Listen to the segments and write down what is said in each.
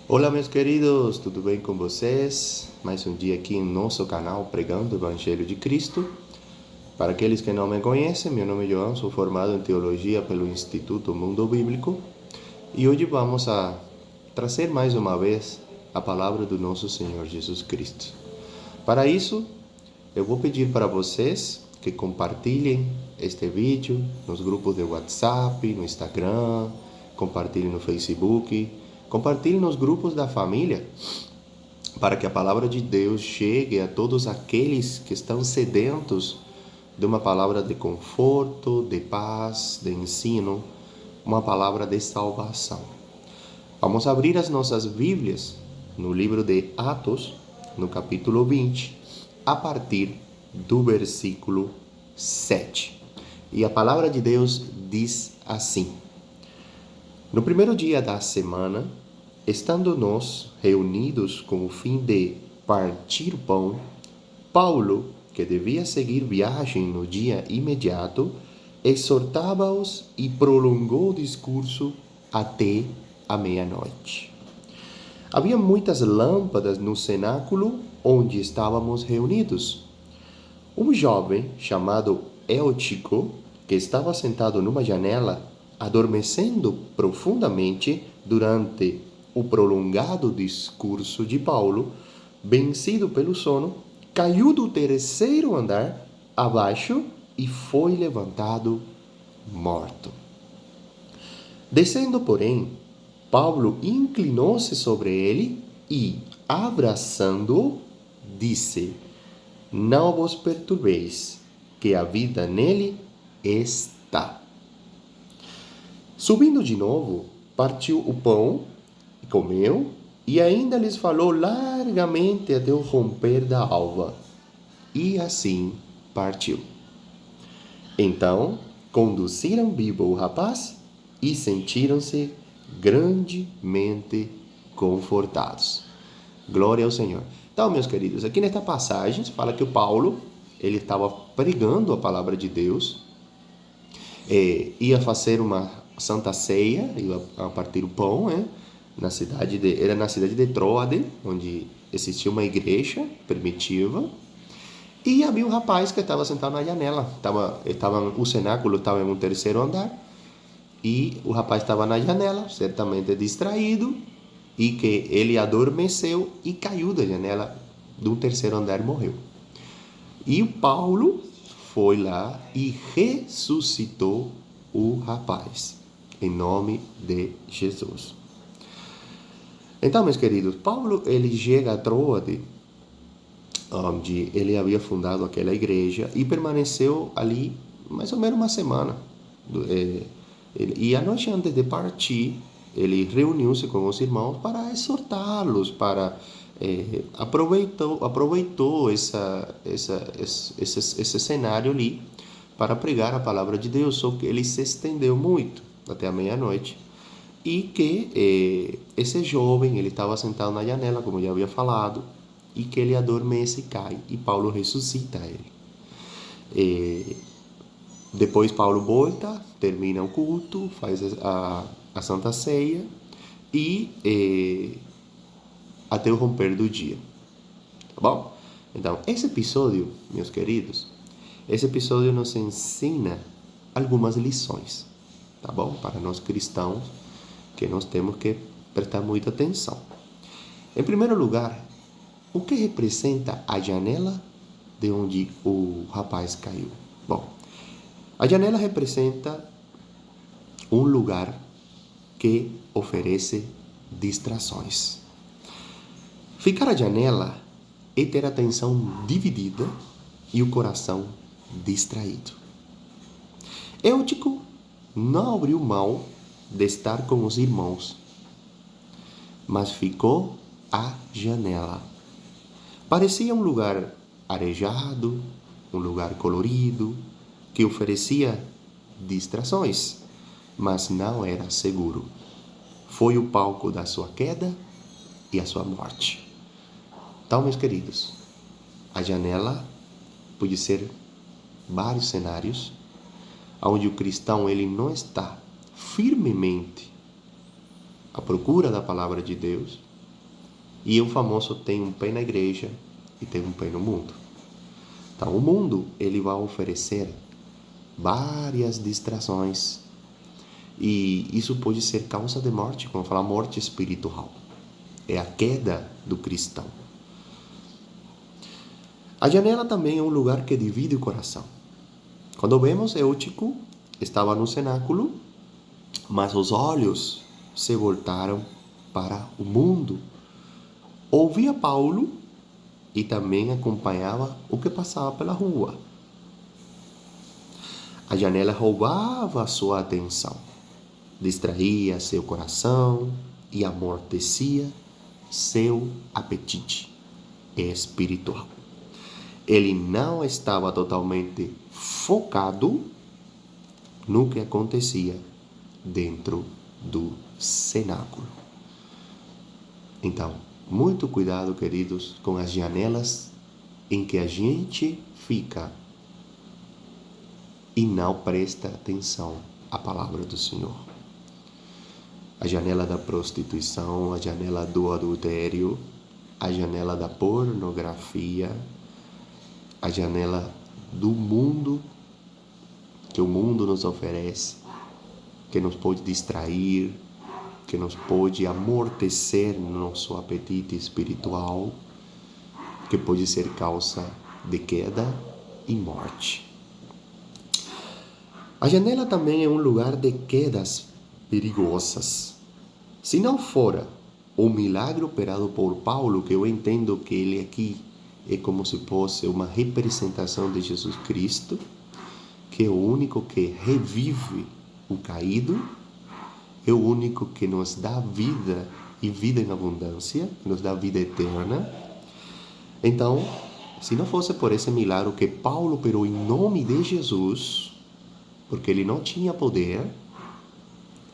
Olá, meus queridos, tudo bem com vocês? Mais um dia aqui em nosso canal pregando o Evangelho de Cristo. Para aqueles que não me conhecem, meu nome é João, sou formado em Teologia pelo Instituto Mundo Bíblico e hoje vamos a trazer mais uma vez a palavra do nosso Senhor Jesus Cristo. Para isso, eu vou pedir para vocês que compartilhem este vídeo nos grupos de WhatsApp, no Instagram, compartilhem no Facebook, compartilhem nos grupos da família, para que a palavra de Deus chegue a todos aqueles que estão sedentos de uma palavra de conforto, de paz, de ensino, uma palavra de salvação. Vamos abrir as nossas Bíblias no livro de Atos, no capítulo 20, a partir do versículo 7. E a palavra de Deus diz assim: No primeiro dia da semana, estando nós reunidos com o fim de partir o pão, Paulo, que devia seguir viagem no dia imediato, exortava-os e prolongou o discurso até a meia-noite. Havia muitas lâmpadas no cenáculo onde estávamos reunidos. Um jovem chamado Eutico, que estava sentado numa janela, adormecendo profundamente durante o prolongado discurso de Paulo, vencido pelo sono, caiu do terceiro andar abaixo e foi levantado morto. Descendo, porém, Paulo inclinou-se sobre ele e, abraçando-o, disse: Não vos perturbeis, que a vida nele está. Subindo de novo, partiu o pão e comeu, e ainda lhes falou largamente até o romper da alva. E assim partiu. Então, conduziram vivo o rapaz e sentiram-se grandemente confortados. Glória ao Senhor. Então, meus queridos, aqui nesta passagem fala que o Paulo, ele estava pregando a palavra de Deus, ia fazer uma santa ceia, ia partir o pão, era na cidade de Troade, onde existia uma igreja primitiva, e havia um rapaz que estava sentado na janela, o cenáculo estava em um terceiro andar, e o rapaz estava na janela, certamente distraído, e que ele adormeceu e caiu da janela do terceiro andar e morreu. E o Paulo foi lá e ressuscitou o rapaz, em nome de Jesus. Então, meus queridos, Paulo ele chega a Troade, onde ele havia fundado aquela igreja, e permaneceu ali mais ou menos uma semana. E a noite antes de partir, ele reuniu-se com os irmãos para exortá-los, para aproveitou esse cenário ali para pregar a palavra de Deus, só que ele se estendeu muito até a meia-noite, e que esse jovem, ele estava sentado na janela, como já havia falado, e que ele adormece e cai, e Paulo ressuscita ele. Depois Paulo volta, termina o culto, faz a Santa Ceia e até o romper do dia. Tá bom? Então, esse episódio, meus queridos, esse episódio nos ensina algumas lições, tá bom? Para nós cristãos, que nós temos que prestar muita atenção. Em primeiro lugar, o que representa a janela de onde o rapaz caiu? Bom, a janela representa um lugar que oferece distrações. Ficar à janela é ter a atenção dividida e o coração distraído. Eutico não abriu mão de estar com os irmãos, mas ficou à janela. Parecia um lugar arejado, um lugar colorido, que oferecia distrações, mas não era seguro. Foi o palco da sua queda e a sua morte. Então, meus queridos, a janela pode ser vários cenários onde o cristão ele não está firmemente à procura da palavra de Deus, E o famoso tem um pé na igreja e tem um pé no mundo. Então, o mundo, ele vai oferecer várias distrações. E isso pode ser causa de morte, como fala, morte espiritual. É a queda do cristão. A janela também é um lugar que divide o coração. Quando vemos, Eutico estava no cenáculo, mas os olhos se voltaram para o mundo. Ouvia Paulo e também acompanhava o que passava pela rua. A janela roubava a sua atenção, distraía seu coração e amortecia seu apetite espiritual. Ele não estava totalmente focado no que acontecia dentro do cenáculo. Então, muito cuidado, queridos, com as janelas em que a gente fica e não presta atenção à palavra do Senhor. A janela da prostituição, a janela do adultério, a janela da pornografia, a janela do mundo, que o mundo nos oferece, que nos pode distrair, que nos pode amortecer nosso apetite espiritual, que pode ser causa de queda e morte. A janela também é um lugar de quedas perigosas. Se não fora o milagre operado por Paulo, que eu entendo que ele aqui é como se fosse uma representação de Jesus Cristo, que é o único que revive o caído, é o único que nos dá vida e vida em abundância, que nos dá vida eterna. Então, se não fosse por esse milagre que Paulo operou em nome de Jesus, porque ele não tinha poder,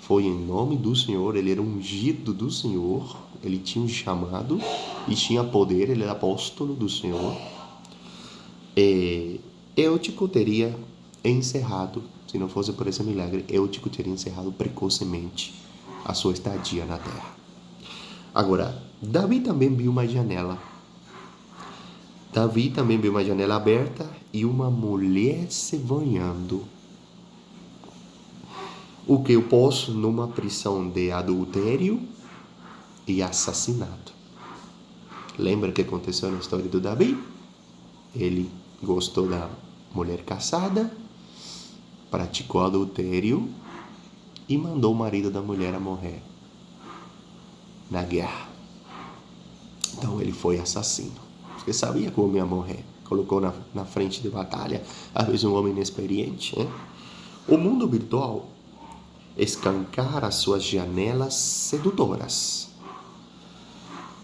foi em nome do Senhor, ele era ungido do Senhor, ele tinha um chamado e tinha poder, ele era apóstolo do Senhor. Eutico teria encerrado, se não fosse por esse milagre, Eutico teria encerrado precocemente a sua estadia na terra. Agora, Davi também viu uma janela. Davi também viu uma janela aberta e uma mulher se banhando. O que eu posso numa prisão de adultério e assassinato. Lembra o que aconteceu na história do Davi? Ele gostou da mulher casada, praticou adultério e mandou o marido da mulher a morrer na guerra. Então ele foi assassino, porque sabia como ia morrer. Colocou na frente de batalha, às vezes um homem inexperiente. O mundo virtual escancara suas janelas sedutoras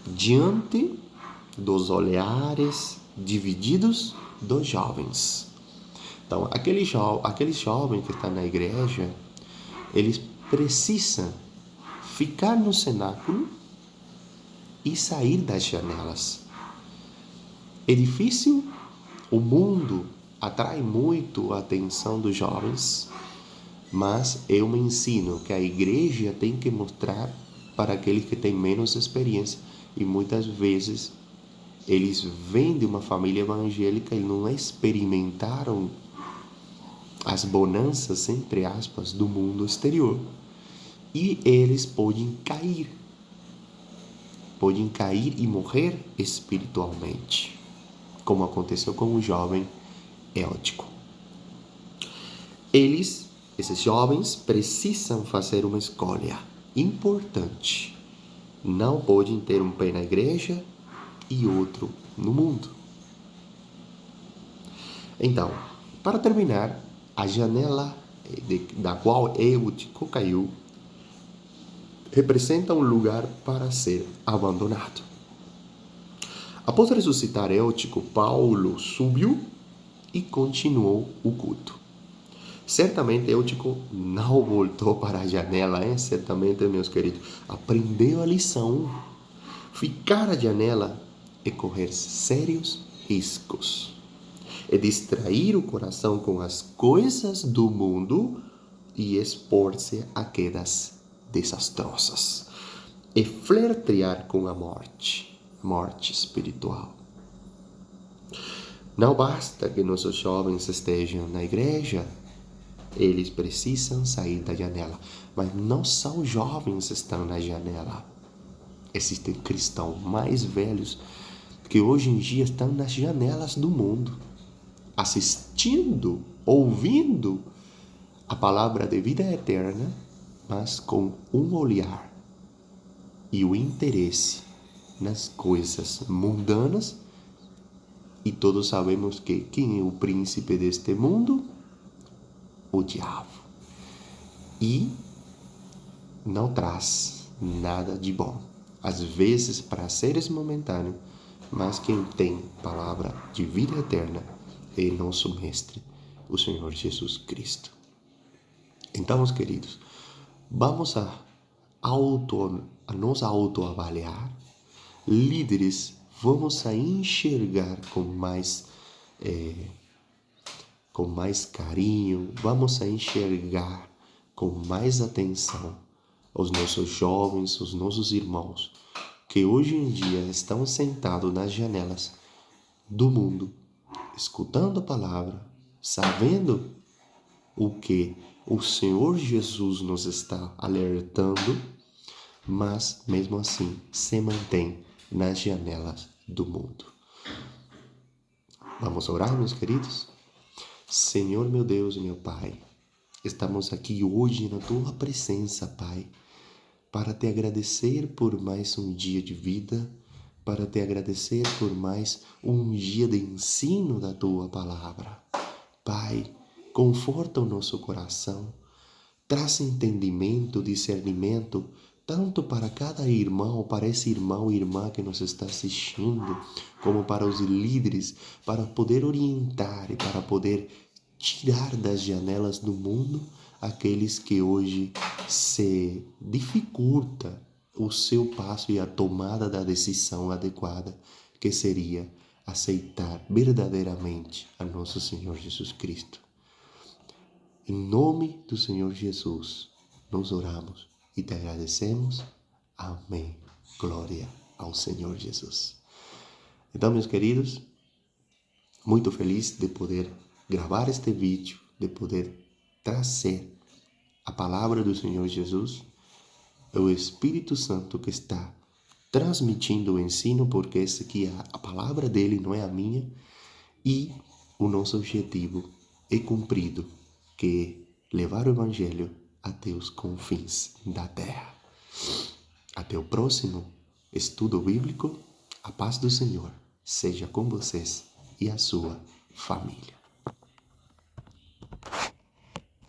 diante dos olhares divididos dos jovens. Então, aqueles jovens que estão na igreja, eles precisam ficar no cenáculo e sair das janelas. É difícil, o mundo atrai muito a atenção dos jovens, mas é um ensino que a igreja tem que mostrar para aqueles que têm menos experiência. E muitas vezes eles vêm de uma família evangélica e não experimentaram as bonanças, entre aspas, do mundo exterior. E eles podem cair e morrer espiritualmente, como aconteceu com o jovem Eutico. Esses jovens precisam fazer uma escolha importante. Não podem ter um pé na igreja e outro no mundo. Então, para terminar, a janela da qual Eutico caiu representa um lugar para ser abandonado. Após ressuscitar Eutico, Paulo subiu e continuou o culto. Certamente Eutico não voltou para a janela, hein? Certamente, meus queridos, aprendeu a lição. Ficar à janela é correr sérios riscos. É distrair o coração com as coisas do mundo e expor-se a quedas desastrosas. É flertear com a morte. morte espiritual. Não basta que nossos jovens estejam na igreja, eles precisam sair da janela. Mas não só os jovens estão na janela. Existem cristãos mais velhos que hoje em dia estão nas janelas do mundo, assistindo, ouvindo a palavra de vida eterna, mas com um olhar e o interesse nas coisas mundanas. E todos sabemos que quem é o príncipe deste mundo? O diabo. E não traz nada de bom. Às vezes, prazeres momentâneos, mas quem tem palavra de vida eterna é nosso Mestre, o Senhor Jesus Cristo. Então, meus queridos, vamos a nos autoavaliar. Líderes, vamos a enxergar com mais carinho, vamos a enxergar com mais atenção os nossos jovens, os nossos irmãos, que hoje em dia estão sentados nas janelas do mundo, escutando a palavra, sabendo o que o Senhor Jesus nos está alertando, mas mesmo assim se mantém nas janelas do mundo. Vamos orar, meus queridos? Senhor, meu Deus e meu Pai, estamos aqui hoje na Tua presença, Pai, para Te agradecer por mais um dia de vida, para Te agradecer por mais um dia de ensino da Tua palavra. Pai, conforta o nosso coração, traz entendimento, discernimento, tanto para cada irmão, para esse irmão e irmã que nos está assistindo, como para os líderes, para poder orientar e para poder tirar das janelas do mundo aqueles que hoje se dificulta o seu passo e a tomada da decisão adequada, que seria aceitar verdadeiramente a nosso Senhor Jesus Cristo. Em nome do Senhor Jesus, nós oramos e te agradecemos. Amém. Glória ao Senhor Jesus. Então, meus queridos, muito feliz de poder gravar este vídeo, de poder trazer a palavra do Senhor Jesus. É o Espírito Santo que está transmitindo o ensino, porque essa aqui é a palavra dele, não é a minha. E o nosso objetivo é cumprido, que é levar o Evangelho até os confins da terra. Até o próximo estudo bíblico. A paz do Senhor seja com vocês e a sua família.